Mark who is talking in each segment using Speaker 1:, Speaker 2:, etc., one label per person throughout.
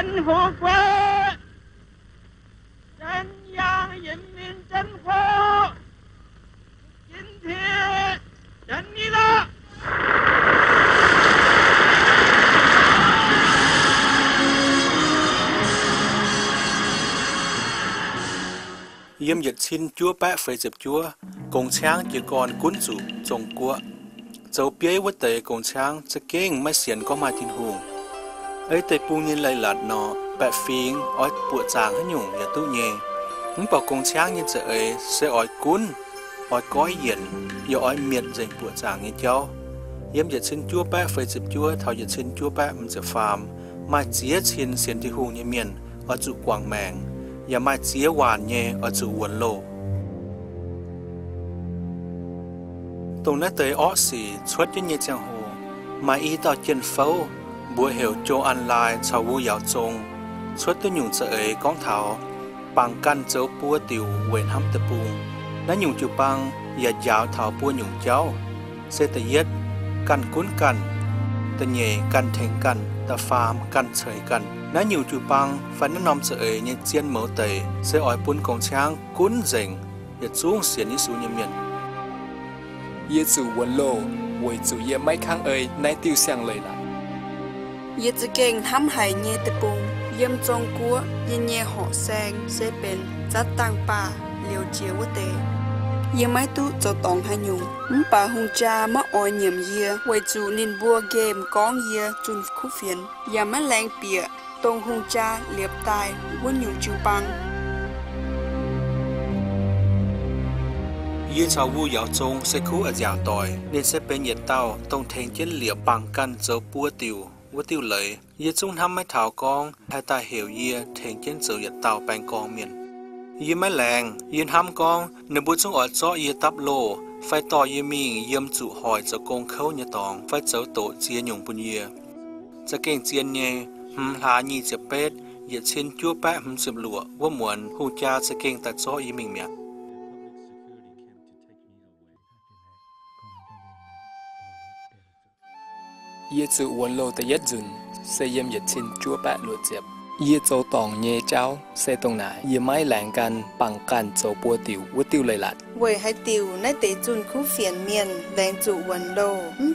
Speaker 1: 人和国，宣扬人民生活。今天胜利了。
Speaker 2: Yếm Nhật xin Chúa bác phải dịp Chúa, cùng sáng chỉ còn cuốn chủ trồng của. Dẫu bế với tệ cùng sáng sẽ kênh mấy xiên có mai thiên hùng. Ấy tệ bù nhìn lại lạt nó, bạc phiên, ói bộ chàng hết nhung và tu nhẹ. Những bảo cùng sáng như thế ấy sẽ ói cuốn, ói cói diện, và ói miệt dành bộ chàng như cháu. Yếm Nhật xin Chúa bác phải dịp Chúa, thảo Nhật xin Chúa bác mình sẽ phàm. Mai chia xin xiên thiên hùng như miền, ở chủ quảng màng. Và mai chia hoàn nhẹ ở chủ quần lộ. Tùng nét tới ổ xì xuất cho nhẹ chẳng hồ. Mai ý tạo chân phấu, bùa hiểu cho ăn lại chào vũ giáo trông. Xuất tôi nhung sợ ấy con thảo, bằng căn dấu bùa tiểu quên hâm tập bùn. Nó nhung chịu bằng, và giáo thảo bùa nhung cháu. Sẽ tự yết, căn cuốn căn, tự nhẹ căn thành căn, ta phàm căn trời căn. Nó nhiều chịu bằng, phải nó nằm sợ ấy như chiên mẫu tầy, sẽ ỏi bún con sáng cuốn dành, và xuống xiên như xuống như miền.
Speaker 3: Yết chủ quần lô, với chủ yết mấy kháng ấy nãy tiêu sang lời lại.
Speaker 4: Yết chủ kênh hâm hải nhé tập bùng, yếm trong cua, yết nhé họ sang, sẽ bên, giát tăng bà, liều chiếu vô tế. Yết mấy tụ cho tổng hai nhung, bà hùng cha mất ỏi nhiệm yết, với chủ nên bùa game con yết chun khu phiền, yết mấy lãng bịa, tông hùng cha liệp tài, vốn nhung chú băng.
Speaker 2: Yết chào vũ giáo trông sẽ khu ở giảng tỏi, nên sẽ bên nhiệt tàu tông thành chiến liệp bằng căn dấu bùa tiểu lợi. Yết chung hâm mấy thảo con, hai ta hiểu yết thành chiến dấu nhiệt tàu bánh con miền. Yết mấy làng, yết hâm con, nếu bố chung ở chỗ yết tắp lô, phải tỏ yết mình yếm chủ hỏi cho con khâu như tòng, phải dấu tổ chia nhung bùn yết.จะเก่งเจียนเย่หายีเจ็บเป็ดเหยียดเช่นชั่วแปะสืบหลัวว่าหมวนหูจาจะเก่งตัดซ้ออีมิงเมีย
Speaker 3: เยซูวันโลแต่ยัดจุนเสียมเหยียดชินชั่วแปะหลุดเจ็บเยโจตองเย่เจ้าเสตรงไหนเยไม้แหลงกันปังกันโจปัวติววัดติวเลยหลัด
Speaker 4: เวยให้ติวในเตจุนคู่เฟียนเมียนแรงจุวันโล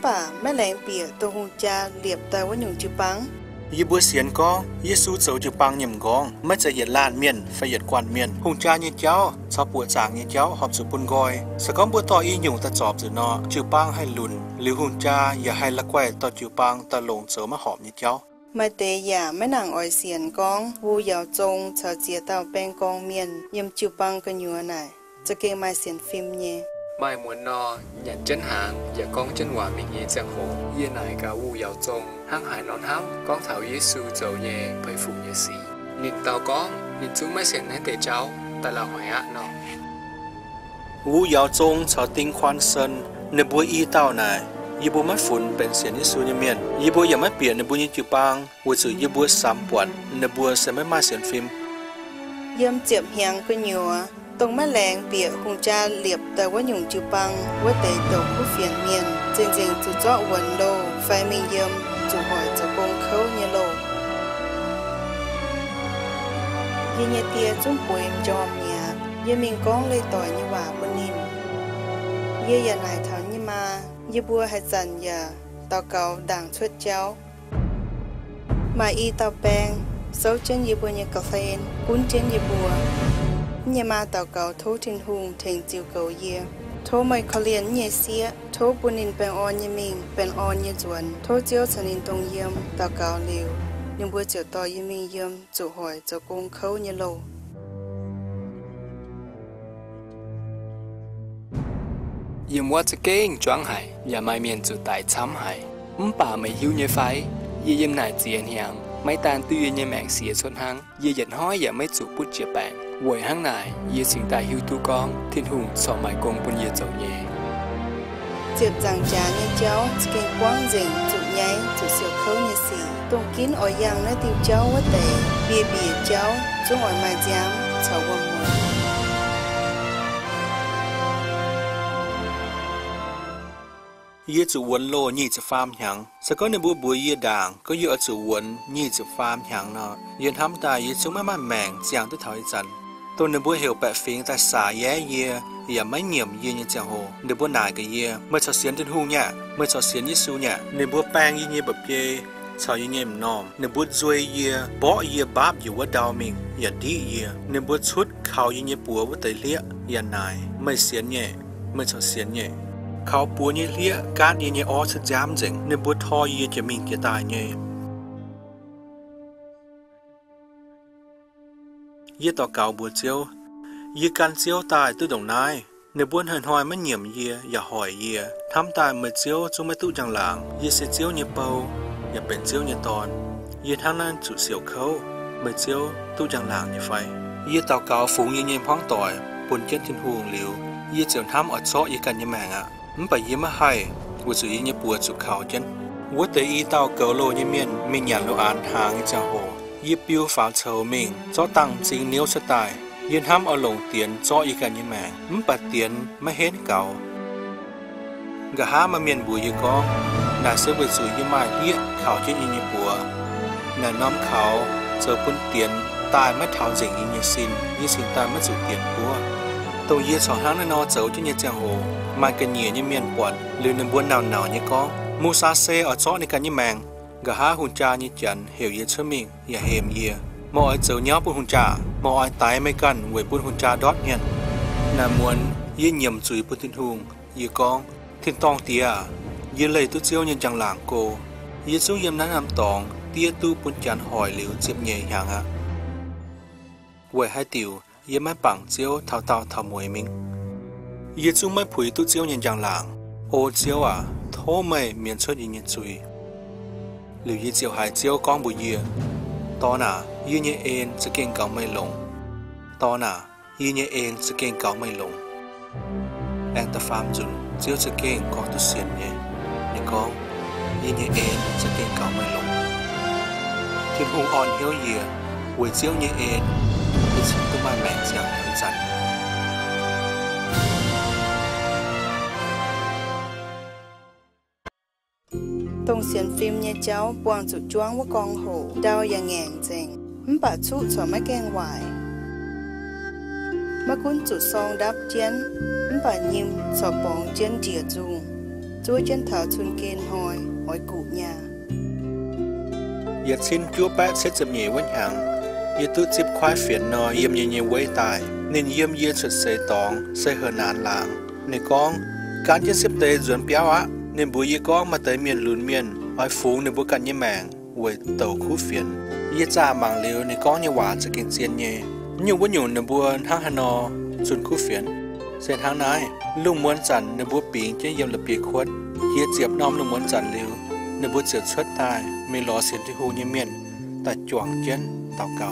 Speaker 4: ป่าแม่แรงเปียตัวหงจาเหลียบตาว่าหนุ่งจือปัง
Speaker 2: ยีบัวเสียนกองเยซูเจ้าจือปังหยิ่มกองไม่จะเหยียดลานเมียนไฟเหยียดกวนเมียนหงจาเย่เจ้าชอบปวดจางเย่เจ้าหอบสุปุนกอยสก้อมบัวต่ออีหยุ่งตะจอบจือนอจือปังให้ลุนหรือหงจาอย่าให้ละแควต่อจือปังตะลงเสือมาหอบเย่เจ้า
Speaker 4: ไม่เตยาแม่นางอ้อยเสียนกองวูยาวจงชาวเจียเต้าแป้งกองเมียนยำจิวปังกันอยู่ไหนจะเก่งไม่เสียนฟิล์มเย่
Speaker 3: ไม่หมวนนอหยันเจนหางอย่ากองเจนหวามิงเย่เจียงโหเย่ไหนกาวูยาวจงห้างหายนอนห้ำกองเถาเยซูเจ้าเย่เผยฝูเยสีนินเตากองนินจุ้งไม่เสียนให้เตเจ้าแต่เราหอยอะนอ
Speaker 2: วูยาวจงชาวติงควันเซินในบัวอีเต้าไหนยีบัวไม่ฝุ่นเป็นเสียนที่สูญเมียนยีบัวยังไม่เปลี่ยนในบัวยิ่งจือปังวัวสื่อยีบัวสามปวดในบัวเสียไม่มาเสียนฟิล์ม
Speaker 4: เยี่ยมเจ็บเฮียงก็หยัวตรงแม่แรงเปียหงจาเหลียบแต่ว่าหยุ่งจือปังว่าเตยตกผู้เฟียนเมียนจริงๆจุดเจาะวันโลไฟมีเยี่ยมจุหอยจะกงเขาเยโลยี่เนเตียจุ้งป่วยจอมเนี่ยยี่มิงก้องเลยต่อยยี่ว่าบนนินยี่อย่าไหนเท่ายี่มายี่บัวให้จันอย่าเตาเก่าด่างชดเจ้ามาอีเตาแปงเสาเจนยี่บัวยี่กาแฟนกุ้นเจนยี่บัวยี่มาเตาเก่าโททินหุงเทงจิวเก่าเยี่ยโทไม่เขาเลียนยี่เสียโทปุนินเป็นออนยี่มิงเป็นออนยี่จวนโทเจียวชนินตรงเยี่ยมเตาเก่าเร็วยังบัวเจียวต่อยี่มิงเยี่ยมจุหอยจะกงเขายี่โล
Speaker 3: ยิมว่าจะเก่งจ้วงหายอย่าไม่เมียนจุดตายช้ำหายป่าไม่หิวเยไฟยิมไหนเจียนเฮียงไม่ตานตื้อเยแมงเสียชนหังเยันห้อยอย่าไม่จุปุดเจียแปงหวยห้างไหนสิงตายหิวตู้กองทิ้นหุงสอหมายกงบนเยเจ้าเย่
Speaker 4: เจ็บจังจานเยเจ้าจะเก่งกว้างเจิงจุดใหญ่จุดเสียวเขาเยสีตรงกินอ่อยยังในติวเจ้าว่าแต่เบียเจ้าจงอ่อยมาจามชาววังมัว
Speaker 2: ยี่จูวนโลยี่จะฟาร์มหยังสก็ในบัวบัวยี่ด่างก็ยี่จูวนยี่จะฟาร์มหยังเนาะยืนทำตายยี่จงไม่มันแมงเจียงตัวถอยจันตัวในบัวเหวแปะฟิงแต่สายแย่เย่อย่าไม่เหนียมยี่ยังเจียงโหในบัวนายกับเย่เมื่อชอเสียนจนหูเนี่ยเมื่อชอเสียนยิสูเนี่ยในบัวแป้งยี่แบบเย่ชาวยี่มนอมในบัวจวยเย่บ่เย่บาบอยู่ว่าดาวมิงอย่าดีเย่ในบัวชุดเขายี่ปัวว่าแต่เลี้ยอย่านายไม่เสียนเนี่ยเมื่อชอเสียนเนี่ยเขาปัวเนี่ยเลี้ยการเนี่ยอ๋อจะจามจึงในบัวทอยี่จะมิงจะตายเนี่ยยี่ต่อเก่าบัวเจียวยี่กันเจียวตายตู้ดงนายในบัวหันหอยไม่เหนียมเยี่ยอย่าหอยเยี่ยทำตายเมื่อเจียวจงไม่ตู้จังหลังยี่เสียเจียวเนี่ยเปาอย่าเป็นเจียวเนี่ยตอนยี่ทั้งนั้นจุดเสียวเขาเมื่อเจียวตู้จังหลังเนี่ยไฟยี่ต่อเก่าฝูงยี่พ้องต่อยปนเจ็ดทิ้งห่วงเหลียวยี่เจียวทำอดซ้อยี่กันยี่แมงมันไปยี่มาให้วัวสุยี่เนี่ยปัวจุดเขาเจนวัวแต่อีเต่าเกลโลยี่เมียนมีหยันโลอานทางจะโหยี่ปิ้วฝาเชอมิงจ้อตังจริงเนี้ยวสไตล์ยืนทำเอาลงเตียนจ้ออีกันยี่แมงมันปัดเตียนไม่เห็นเก่ากะหามาเมียนบัวยี่ก้องน่าเสือไปสู่ยี่มาเลี้ยเขาเช่นยี่ปัวน่าน้ำเขาเจอปุ่นเตียนตายไม่เท่าจริงยี่สินตายไม่สู่เตียนปัวตัวยี่สองห้างนอเจ้าที่ยี่เจียงโหมากันเนียยี่เมียนปวดหรือในบัวหนาวยี่ก้องมูซาเซเอาจ้อในกันยี่แมงกะหาหุ่นจานี่จันเหวเยเชมิงอย่าเหมเยมอไอเจ้าเนี้ยปุ่นหุ่นจามอไอตายไม่กันเวปุ่นหุ่นจาดอดเงียนนามวนยี่เหยี่ยมจุยปุ่นทิ้งหุงยี่กองทิ้งตองเตียยี่เลยตุ้เจียวยังจังหลางโกยี่สู้ยำนั้นนำตองเตี้ยตู้ปุ่นจันหอยเหลวเจ็บเงียอย่างะเวให้ติวยี่ไม่ปังเจียวเท่าเต่าเท่ามวยมิงยี่สู้ไม่ผุยตุ้เจียวยังจังหลางโอเจียวโทไม่เมียนชดยี่จุยหรือยี่เจียวหายเจียวก้องบุยตอนน่ะยี่เนี่ยเองจะเก่งเก่าไม่ลงตอนน่ะยี่เนี่ยเองจะเก่งเก่าไม่ลงแองตะฟาร์มจุนเจียวจะเก่งก้องตุเสียนเนี่ยในก้องยี่เนี่ยเองจะเก่งเก่าไม่ลงทิ้งหงอ่อนเหี้ยวเยี่ยหวยเจียวเนี่ยเองเป็นสิ่งที่มาแบ่งเสียงทั้งใจ
Speaker 4: ตรงเสียนฟิล์มเนี่ยเจ้าปวงจุดจ้วงว่ากองโหดาวอย่างแง่งเจงมันป่าชุสอไม่แกงไหวเมื่อคุณจุดซองดับเจียนมันป่ายิมสอบปองเจียนเจียจูจ้วยเจียนเถาชุนเกณฑ์หอยกูญา
Speaker 2: อย่าชิ้นจั่วแปะเช็ดจับเหนียววันหางอย่าตุ้จิบควายเฟียนนอเยี่ยมเยี่ยไว้ตายเน้นเยี่ยมเยี่ยสุดเสยตองเสยเหินนานลางในกองการจะสิบเตยจวนเปียวในบุยก้องมาเตยเมียนลุนเมียนไอฟูงในบุกันยี่แมงเวเต่าคู่เฟียนยี่จ่าบางเลี้ยวในก้องยี่หวานจะกินเซียนเย่อยู่วันอยู่ในบัวทางฮานอส่วนคู่เฟียนเส้นทางนายลุงม้วนจันในบัวปิงจะเยี่ยมละเปียขวดเยี่ยเจียบน้อมลุงม้วนจันเลี้ยวในบัวเจียดชดตายไม่รอเสียนที่หูยี่เมียนแต่จวงเจนเต่าเก่า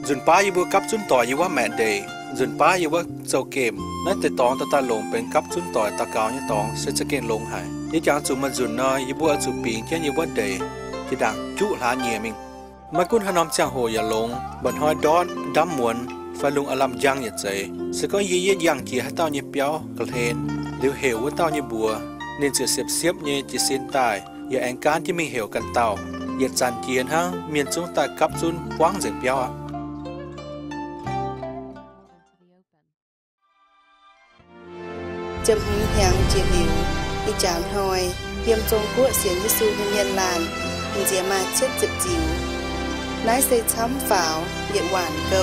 Speaker 2: จุนป้ายี่บัวกับจุนต่อยี่ว่าแม่เดย์จุนป้ายี่ว่าเจ้าเกมนั่นแต่ตองตาลงเป็นกับจุนต่อยตาเก่ายี่ตองเสียจะเกณฑ์ลงหายยี่จางจุมันจุนน้อยยี่บัวจุปิงเช่นยี่ว่าเดย์ที่ดังจุหลานเยี่ยมิงมากุนฮานอมจางโหอย่าลงบนหอยดอนดำมวนไฟลุงอลัมยังอย่าใจสก็ยี่ยังเกี่ยให้เต้ายี่เปียวกระเทนเลี้ยวเหวว่าเต้ายี่บัวเน้นเสียบยี่จีเส้นตายอย่าแองการที่มีเหวกันเต้าอย่าจันเกียนห้างเมียนจุงตากับจุนว่างเสียงเปียว
Speaker 4: จำหูหยังเจียวิวอีจานหอยเตรียมจงกัวเสียนยิสูเงียนลานอินเจียมาเช็ดเจ็บจิ๋วนายใส่ช้ำฝาวเหยียดหวานเกา